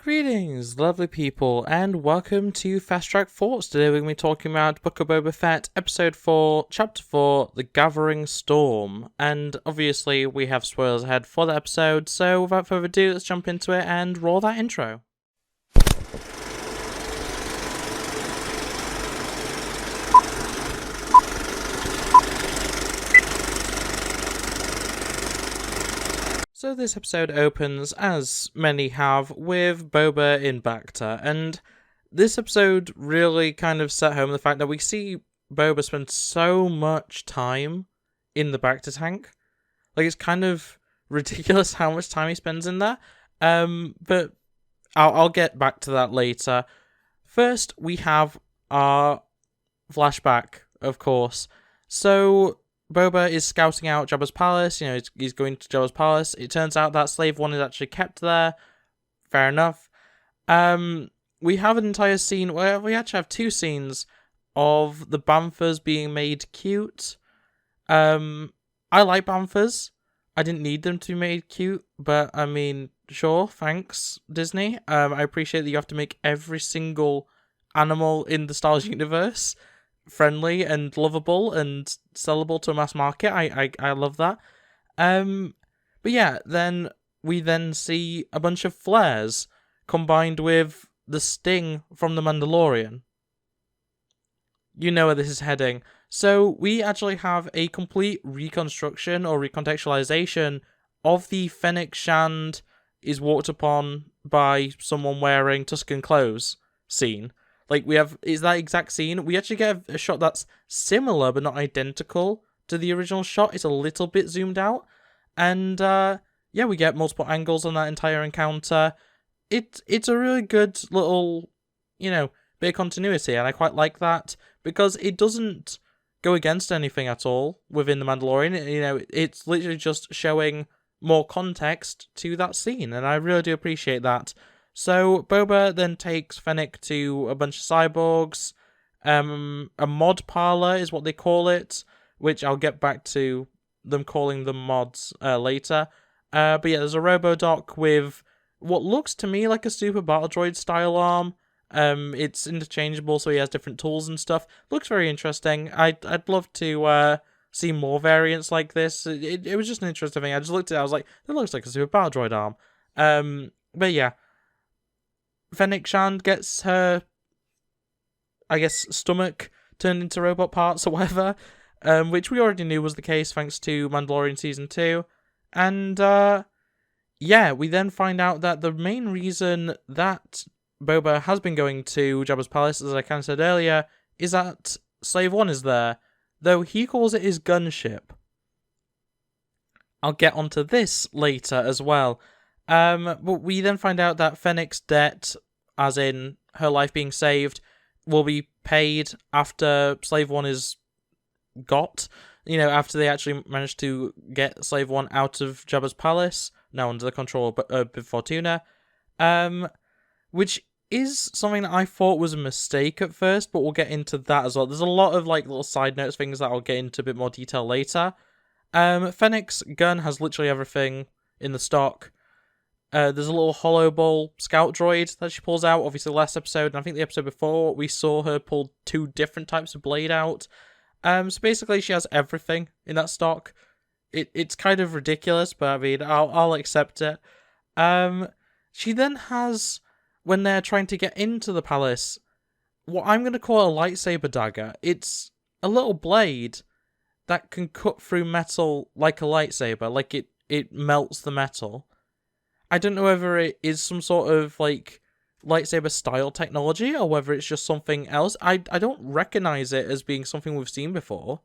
Greetings, lovely people, and welcome to Fast Track Thoughts. Today we're going to be talking about Book of Boba Fett, Episode 4, Chapter 4, The Gathering Storm. And obviously we have spoilers ahead for the episode, so without further ado, let's jump into it and roll that intro. So this episode opens, as many have, with Boba in Bacta, and this episode really kind of set home the fact that we see Boba spend so much time in the Bacta tank. Like, it's kind of ridiculous how much time he spends in there, but I'll get back to that later. First, we have our flashback, of course. So Boba is scouting out Jabba's palace. He's going to Jabba's palace. It turns out that Slave 1 is actually kept there. Fair enough. We have an entire scene, well, we actually have two scenes of the Banthas being made cute. I like Banthas. I didn't need them to be made cute, but I mean, sure, thanks, Disney. I appreciate that you have to make every single animal in the Star Wars universe friendly and lovable and sellable to a mass market. I love that. But yeah, then we see a bunch of flares combined with the sting from the Mandalorian. You know where this is heading. So we actually have a complete reconstruction or recontextualization of the Fennec Shand is walked upon by someone wearing Tusken clothes scene. Like, is that exact scene. We actually get a shot that's similar but not identical to the original shot. It's a little bit zoomed out. And, yeah, we get multiple angles on that entire encounter. It's a really good little, bit of continuity, and I quite like that, because it doesn't go against anything at all within The Mandalorian. It's literally just showing more context to that scene, and I really do appreciate that. So Boba then takes Fennec to a bunch of cyborgs. A mod parlor is what they call it, which I'll get back to them calling them mods later. But yeah, there's a Robodoc with what looks to me like a Super Battle Droid style arm. It's interchangeable, so he has different tools and stuff. Looks very interesting. I'd love to see more variants like this. It was just an interesting thing. I just looked at it, I was like, that looks like a Super Battle Droid arm. But yeah. Fennec Shand gets her, I guess, stomach turned into robot parts or whatever, which we already knew was the case thanks to Mandalorian Season 2. And, yeah, we then find out that the main reason that Boba has been going to Jabba's palace, as I kind of said earlier, is that Slave 1 is there, though he calls it his gunship. I'll get onto this later as well. But we then find out that Fennec's debt, as in her life being saved, will be paid after Slave 1 is got. After they actually manage to get Slave 1 out of Jabba's palace, now under the control of Bib Fortuna. Which is something that I thought was a mistake at first, but we'll get into that as well. There's a lot of little side notes, things that I'll get into a bit more detail later. Fennec's gun has literally everything in the stock. There's a little hollow ball scout droid that she pulls out. Obviously, last episode, and I think the episode before, we saw her pull two different types of blade out. So basically, she has everything in that stock. It's kind of ridiculous, but I mean, I'll accept it. She then has, when they're trying to get into the palace, what I'm going to call a lightsaber dagger. It's a little blade that can cut through metal like a lightsaber, like it melts the metal. I don't know whether it is some sort of, lightsaber style technology, or whether it's just something else. I don't recognize it as being something we've seen before.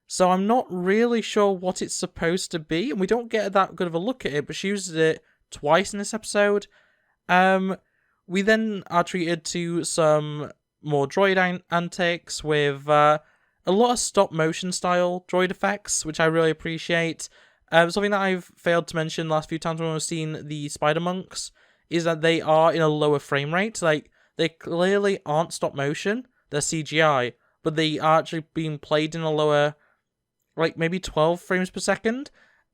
So I'm not really sure what it's supposed to be, and we don't get that good of a look at it, but she uses it twice in this episode. We then are treated to some more droid antics with a lot of stop-motion style droid effects, which I really appreciate. Something that I've failed to mention the last few times when we've seen the Spider Monks is that they are in a lower frame rate. They clearly aren't stop motion, they're CGI, but they are actually being played in a lower, maybe 12 frames per second.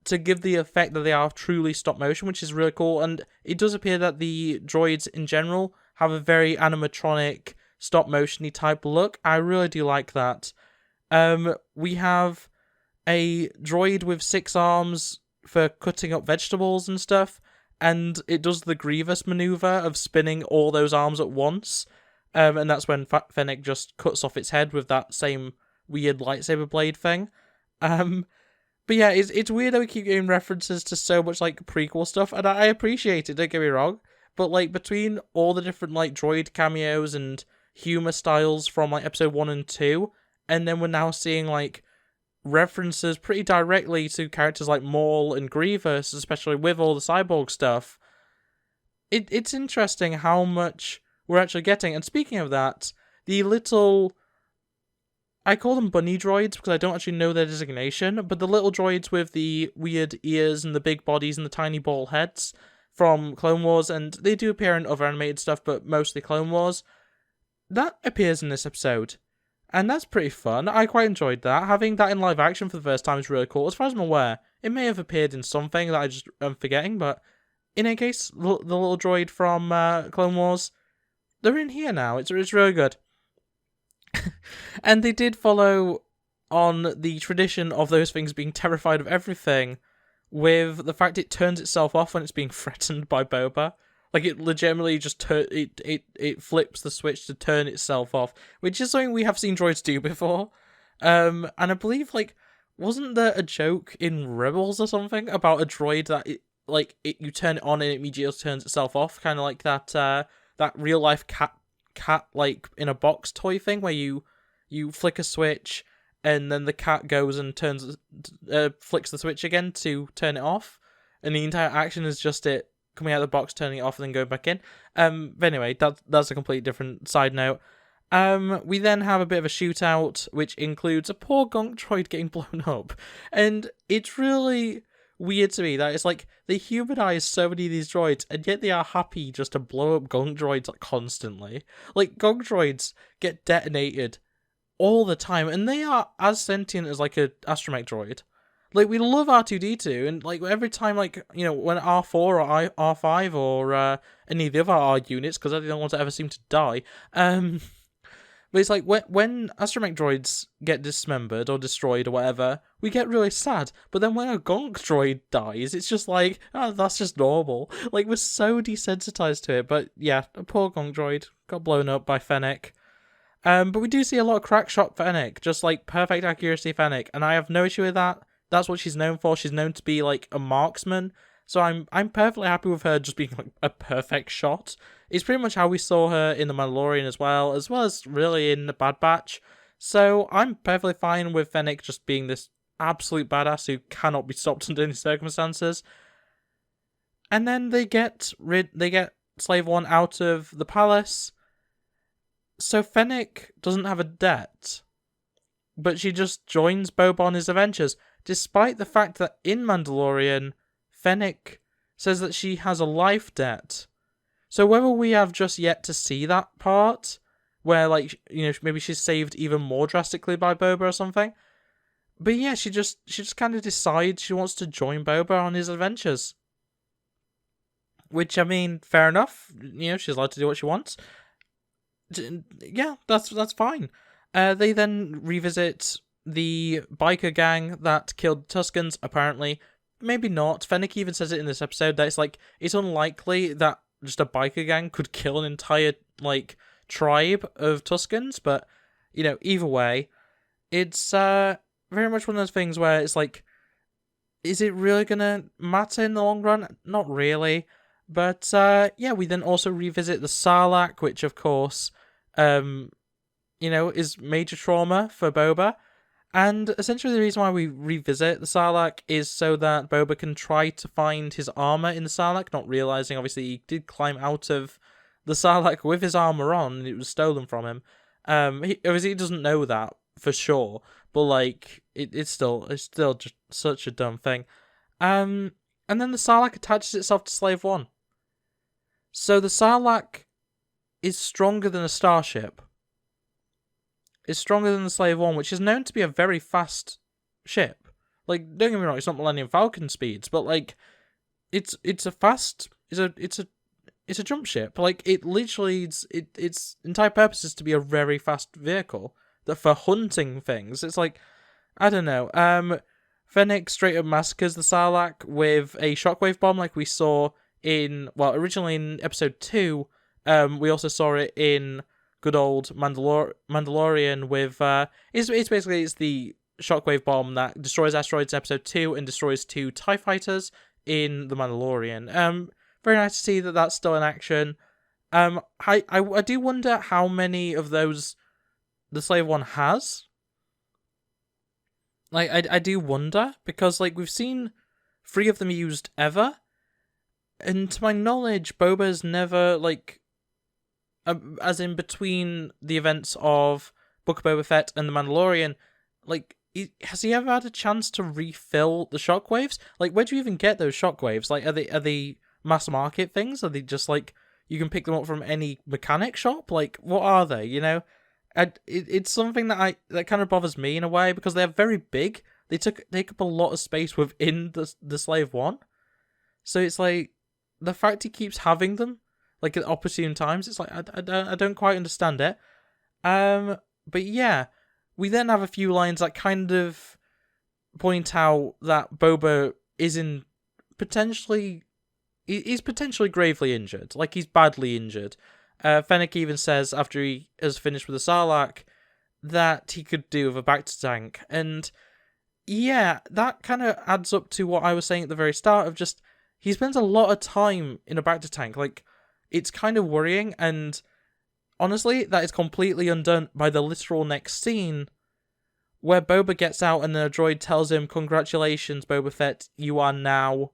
to give the effect that they are truly stop motion, which is really cool. And it does appear that the droids in general have a very animatronic, stop motion-y type look. I really do like that. We have a droid with 6 arms for cutting up vegetables and stuff, and it does the Grievous maneuver of spinning all those arms at once. And that's when Fennec just cuts off its head with that same weird lightsaber blade thing. But yeah, it's weird that we keep getting references to so much, like, prequel stuff, and I appreciate it, don't get me wrong, but, like, between all the different, like, droid cameos and humor styles from, like, episode 1 and 2, and then we're now seeing, like, references pretty directly to characters like Maul and Grievous, especially with all the cyborg stuff, it's interesting how much we're actually getting. And speaking of that, the little... I call them bunny droids because I don't actually know their designation, but the little droids with the weird ears and the big bodies and the tiny ball heads from Clone Wars, and they do appear in other animated stuff, but mostly Clone Wars, that appears in this episode. And that's pretty fun. I quite enjoyed that. Having that in live action for the first time is really cool. As far as I'm aware, it may have appeared in something that I just am forgetting, but in any case, the little droid from Clone Wars, they're in here now. It's really good. And they did follow on the tradition of those things being terrified of everything with the fact it turns itself off when it's being threatened by Boba. Like, it legitimately just it flips the switch to turn itself off, which is something we have seen droids do before. And I believe, like, wasn't there a joke in Rebels or something about a droid that you turn it on and it immediately turns itself off, kind of like that real life cat like in a box toy thing where you flick a switch and then the cat goes and flicks the switch again to turn it off, and the entire action is just it coming out of the box, turning it off, and then going back in. But anyway, that's a completely different side note. We then have a bit of a shootout, which includes a poor gonk droid getting blown up, and it's really weird to me that it's like they humanize so many of these droids, and yet they are happy just to blow up gonk droids constantly. Like, gonk droids get detonated all the time, and they are as sentient as like a astromech droid. Like, we love R2-D2, and like every time, like, you know, when R4 or R5 or any of the other R units, because they're the only ones that ever seem to die, but it's like, when astromech droids get dismembered or destroyed or whatever, we get really sad. But then when a gonk droid dies, it's just like, oh, that's just normal. Like, we're so desensitized to it. But yeah, a poor gonk droid got blown up by Fennec. But we do see a lot of crack shot Fennec, just like perfect accuracy Fennec, and I have no issue with that. That's what she's known for. She's known to be like a marksman. So I'm perfectly happy with her just being like a perfect shot. It's pretty much how we saw her in The Mandalorian as well as really in The Bad Batch. So I'm perfectly fine with Fennec just being this absolute badass who cannot be stopped under any circumstances. And then they get Slave One out of the palace. So Fennec doesn't have a debt, but she just joins Boba on his adventures, despite the fact that in Mandalorian, Fennec says that she has a life debt. So whether we have just yet to see that part, where, like, you know, maybe she's saved even more drastically by Boba or something. But yeah, she just kind of decides she wants to join Boba on his adventures. Which, I mean, fair enough. You know, she's allowed to do what she wants. Yeah, that's fine. They then revisit the biker gang that killed Tuskens, apparently. Maybe not. Fennec even says it in this episode that it's unlikely that just a biker gang could kill an entire, like, tribe of Tuskens, but, you know, either way, it's very much one of those things where it's like, is it really gonna matter in the long run? Not really. But, yeah, we then also revisit the Sarlacc, which, of course, you know, is major trauma for Boba. And essentially the reason why we revisit the Sarlacc is so that Boba can try to find his armor in the Sarlacc, not realizing, obviously, he did climb out of the Sarlacc with his armor on, and it was stolen from him. He doesn't know that, for sure, but, like, it's still just such a dumb thing. And then the Sarlacc attaches itself to Slave One. So the Sarlacc is stronger than a starship. It's stronger than the Slave One, which is known to be a very fast ship. Like, don't get me wrong, it's not Millennium Falcon speeds, but like, it's a jump ship. Like, it literally its entire purpose is to be a very fast vehicle that for hunting things. It's like, I don't know. Fennec straight up massacres the Sarlacc with a shockwave bomb, like we saw originally in episode 2. We also saw it in good old Mandalorian with it's basically the shockwave bomb that destroys asteroids in episode 2 and destroys 2 TIE fighters in the Mandalorian. Very nice to see that that's still in action. I do wonder how many of those the Slave One has. Like, I do wonder, because, like, we've seen 3 of them used ever, and to my knowledge, Boba's never, like, as in between the events of Book of Boba Fett and The Mandalorian, like, has he ever had a chance to refill the shockwaves? Like, where do you even get those shockwaves? Like, are they mass market things? Are they just, like, you can pick them up from any mechanic shop? Like, what are they, you know? It's something that kind of bothers me in a way, because they're very big. They take up a lot of space within the Slave One. So it's like, the fact he keeps having them, like, at opportune times, it's like, I don't quite understand it. But yeah, we then have a few lines that kind of point out that Boba is potentially gravely injured. Like, he's badly injured. Fennec even says, after he has finished with the Sarlacc, that he could do with a Bacta tank. And yeah, that kind of adds up to what I was saying at the very start of just, he spends a lot of time in a Bacta tank. Like, it's kind of worrying, and honestly, that is completely undone by the literal next scene, where Boba gets out and the droid tells him, "Congratulations, Boba Fett, you are now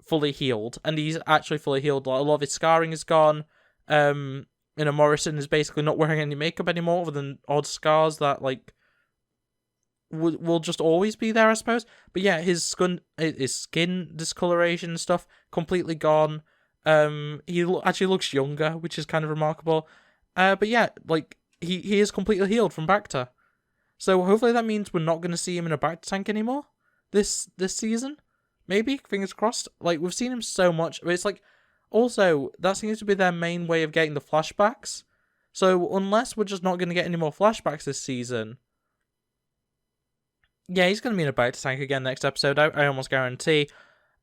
fully healed." And he's actually fully healed. Like, a lot of his scarring is gone. Morrison is basically not wearing any makeup anymore, other than odd scars that, like, will just always be there, I suppose. But yeah, his skin discoloration and stuff completely gone. He actually looks younger, which is kind of remarkable. But yeah, like, he is completely healed from Bacta. So hopefully that means we're not going to see him in a Bacta tank anymore this season. Maybe, fingers crossed. Like, we've seen him so much, but it's like, also, that seems to be their main way of getting the flashbacks. So unless we're just not going to get any more flashbacks this season, yeah, he's going to be in a Bacta tank again next episode, I almost guarantee.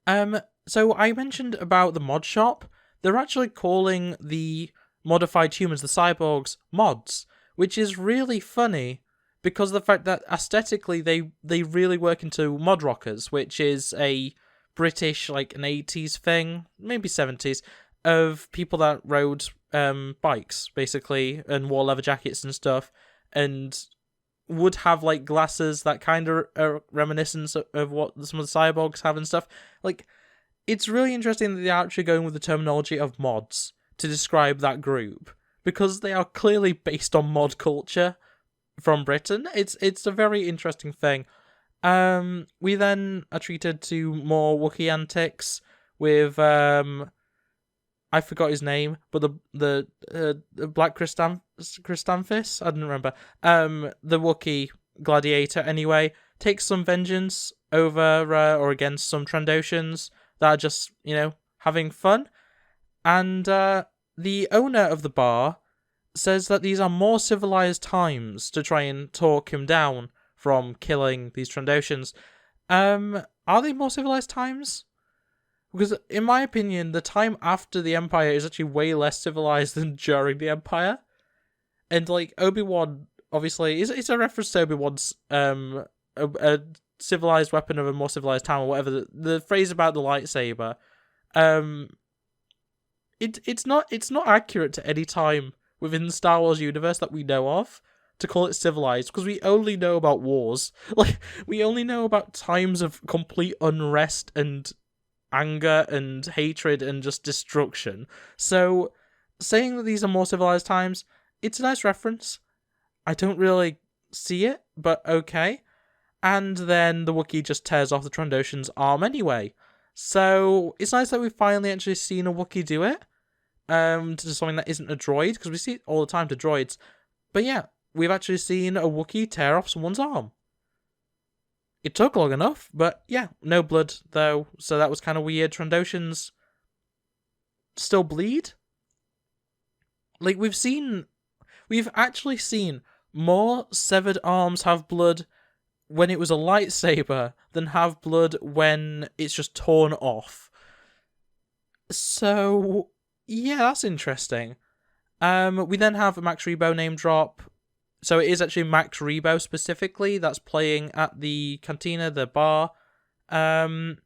So I mentioned about the mod shop. They're actually calling the modified humans, the cyborgs, mods, which is really funny, because of the fact that aesthetically they really work into mod rockers, which is a British, like, an 80s thing, maybe 70s, of people that rode bikes, basically, and wore leather jackets and stuff, and would have, like, glasses that kind of are reminiscent of what some of the cyborgs have and stuff. Like, it's really interesting that they're actually going with the terminology of mods to describe that group, because they are clearly based on mod culture from Britain. It's a very interesting thing. We then are treated to more Wookiee antics with I forgot his name, but the Black Christanthus, I don't remember. The Wookiee gladiator anyway takes some vengeance over or against some Trandoshans that are just, you know, having fun, and the owner of the bar says that these are more civilized times to try and talk him down from killing these Trandoshans. Are they more civilized times? Because, in my opinion, the time after the Empire is actually way less civilized than during the Empire. And, like, Obi-Wan, obviously, it's a reference to Obi-Wan's, a civilized weapon of a more civilized time, or whatever. The phrase about the lightsaber, it's not accurate to any time within the Star Wars universe that we know of to call it civilized, because we only know about wars. Like, we only know about times of complete unrest and anger and hatred and just destruction. So, saying that these are more civilized times, it's a nice reference. I don't really see it, but okay. And then the Wookiee just tears off the Trandoshan's arm anyway. So, it's nice that we've finally actually seen a Wookiee do it. To something that isn't a droid, because we see it all the time to droids. But yeah, we've actually seen a Wookiee tear off someone's arm. It took long enough, but yeah, no blood though, so that was kind of weird. Trandoshans still bleed. Like, we've actually seen more severed arms have blood when it was a lightsaber than have blood when it's just torn off. So, yeah, that's interesting. We then have a Max Rebo name drop. So it is actually Max Rebo specifically that's playing at the cantina, the bar. And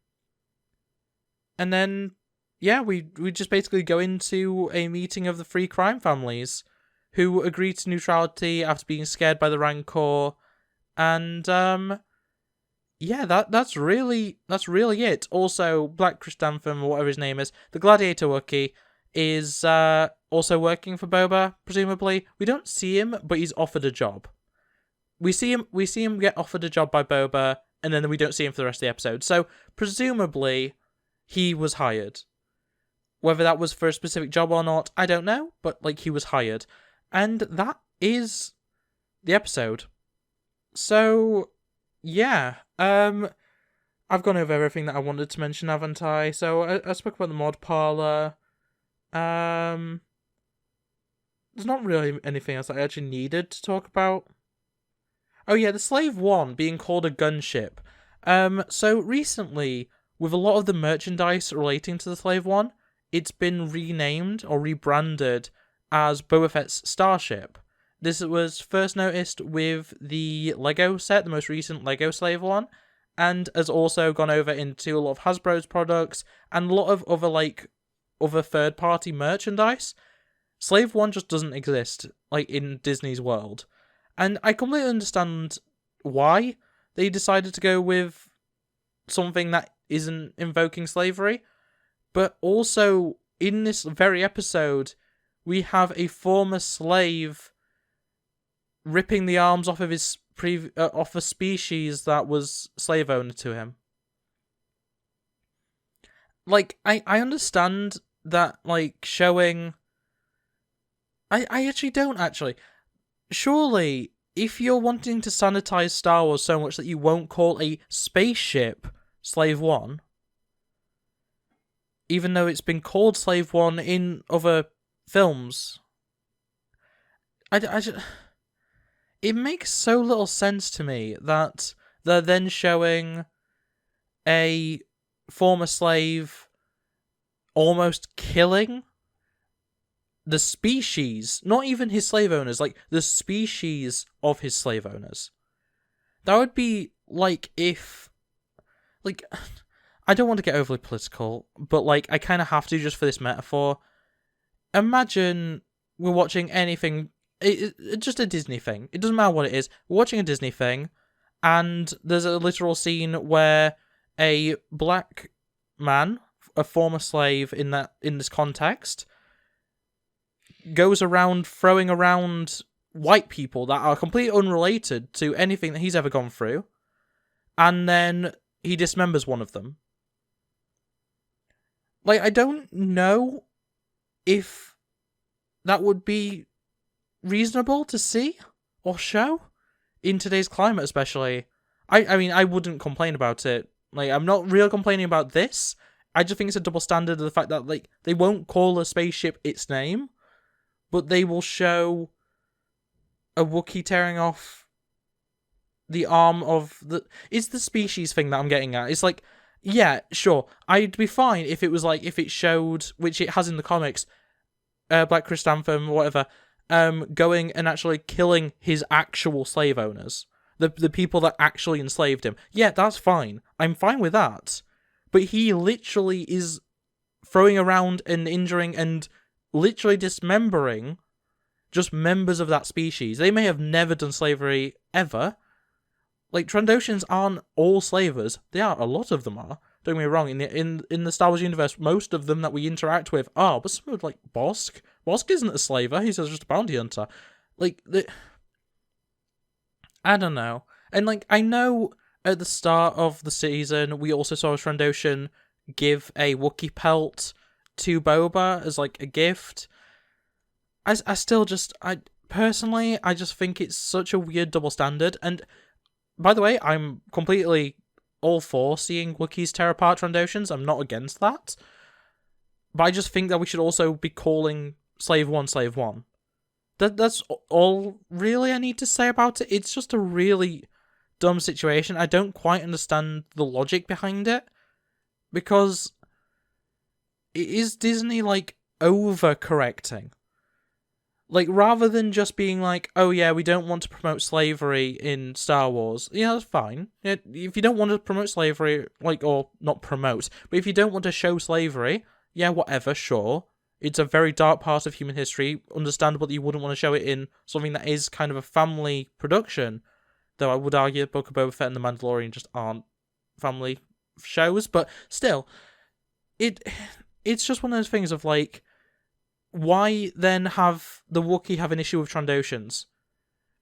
then, yeah, we just basically go into a meeting of the three crime families who agree to neutrality after being scared by the Rancor. And, yeah, that's really it. Also, Black Chrysanthemum, or whatever his name is, the Gladiator Wookiee, is also working for Boba, presumably. We don't see him, but he's offered a job. We see him get offered a job by Boba, and then we don't see him for the rest of the episode. So, presumably, he was hired. Whether that was for a specific job or not, I don't know, but, like, he was hired. And that is the episode. So, yeah. I've gone over everything that I wanted to mention, haven't I? So, I spoke about the mod parlor. There's not really anything else that I actually needed to talk about. Oh yeah, the Slave One being called a gunship. So recently, with a lot of the merchandise relating to the Slave One, it's been renamed or rebranded as Boba Fett's Starship. This was first noticed with the Lego set, the most recent Lego Slave One, and has also gone over into a lot of Hasbro's products and a lot of other third-party merchandise. Slave One just doesn't exist, like, in Disney's world. And I completely understand why they decided to go with something that isn't invoking slavery. But also, in this very episode, we have a former slave ripping the arms off of his off a species that was slave owner to him. Like, I understand that, like, showing... I actually don't, actually. Surely, if you're wanting to sanitize Star Wars so much that you won't call a spaceship Slave One, even though it's been called Slave One in other films, it makes so little sense to me that they're then showing a former slave almost killing the species, not even his slave owners, like the species of his slave owners. That would be like if, like, I don't want to get overly political, but like I kind of have to just for this metaphor. Imagine we're watching anything, just a Disney thing. It doesn't matter what it is. We're watching a Disney thing, and there's a literal scene where a black man, a former slave in this context, goes around throwing around white people that are completely unrelated to anything that he's ever gone through, and then he dismembers one of them. Like, I don't know if that would be reasonable to see or show in today's climate, especially. I mean, I wouldn't complain about it. Like, I'm not really complaining about this. I just think it's a double standard of the fact that, like, they won't call a spaceship its name, but they will show a Wookiee tearing off the arm of the... It's the species thing that I'm getting at. It's like, yeah, sure, I'd be fine if it was like, if it showed, which it has in the comics, Black Chrysanthemum, whatever, going and actually killing his actual slave owners. The people that actually enslaved him. Yeah, that's fine. I'm fine with that. But he literally is throwing around and injuring and literally dismembering just members of that species. They may have never done slavery ever. Like, Trandoshans aren't all slavers. They are. A lot of them are. Don't get me wrong. In the Star Wars universe, most of them that we interact with are. But some of, like, Bosk. Bosk isn't a slaver. He's just a bounty hunter. Like, I don't know. And, like, I know at the start of the season, we also saw a Trandoshan give a Wookiee pelt to Boba as, like, a gift. I personally, I just think it's such a weird double standard. And by the way, I'm completely all for seeing Wookiees tear apart Trandoshans. I'm not against that. But I just think that we should also be calling Slave 1 Slave 1. That's all really I need to say about it. It's just a really dumb situation. I don't quite understand the logic behind it. Because is Disney, like, overcorrecting? Like, rather than just being like, oh yeah, we don't want to promote slavery in Star Wars, yeah, that's fine. If you don't want to promote slavery, like, or not promote, but if you don't want to show slavery, yeah, whatever, sure. It's a very dark part of human history. Understandable that you wouldn't want to show it in something that is kind of a family production. Though I would argue that Book of Boba Fett and The Mandalorian just aren't family shows, but still, it's just one of those things of like, why then have the Wookiee have an issue with Trandoshans?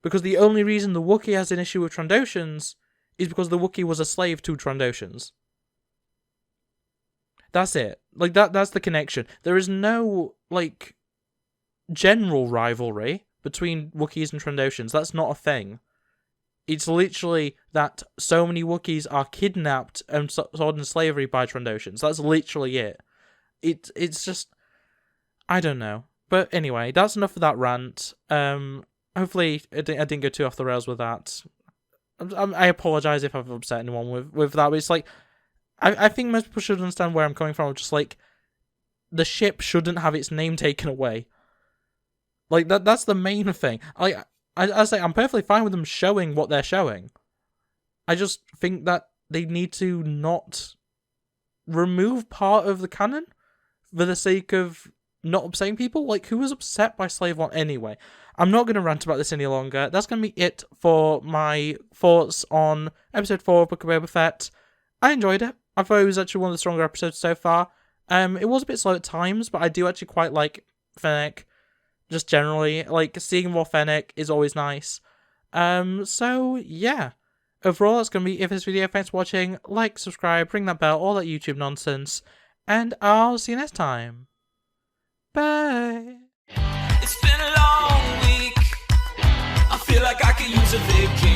Because the only reason the Wookiee has an issue with Trandoshans is because the Wookiee was a slave to Trandoshans. That's it. Like, that's the connection. There is no, like, general rivalry between Wookiees and Trandoshans. That's not a thing. It's literally that so many Wookiees are kidnapped and sold into slavery by Trandoshans. That's literally it. It's just, I don't know. But anyway, that's enough of that rant. Hopefully I didn't go too off the rails with that. I apologise if I've upset anyone with that, but it's like, I think most people should understand where I'm coming from. Just like, the ship shouldn't have its name taken away. Like, that's the main thing. I say I'm perfectly fine with them showing what they're showing. I just think that they need to not remove part of the canon for the sake of not upsetting people. Like, who was upset by Slave 1 anyway? I'm not going to rant about this any longer. That's going to be it for my thoughts on episode 4 of Book of Boba Fett. I enjoyed it. I thought it was actually one of the stronger episodes so far. It was a bit slow at times, but I do actually quite like Fennec. Just generally, like, seeing more Fennec is always nice. So, yeah. Overall, that's going to be it for this video. Thanks for watching. Like, subscribe, ring that bell, all that YouTube nonsense. And I'll see you next time. Bye. It's been a long week. I feel like I could use a vacation.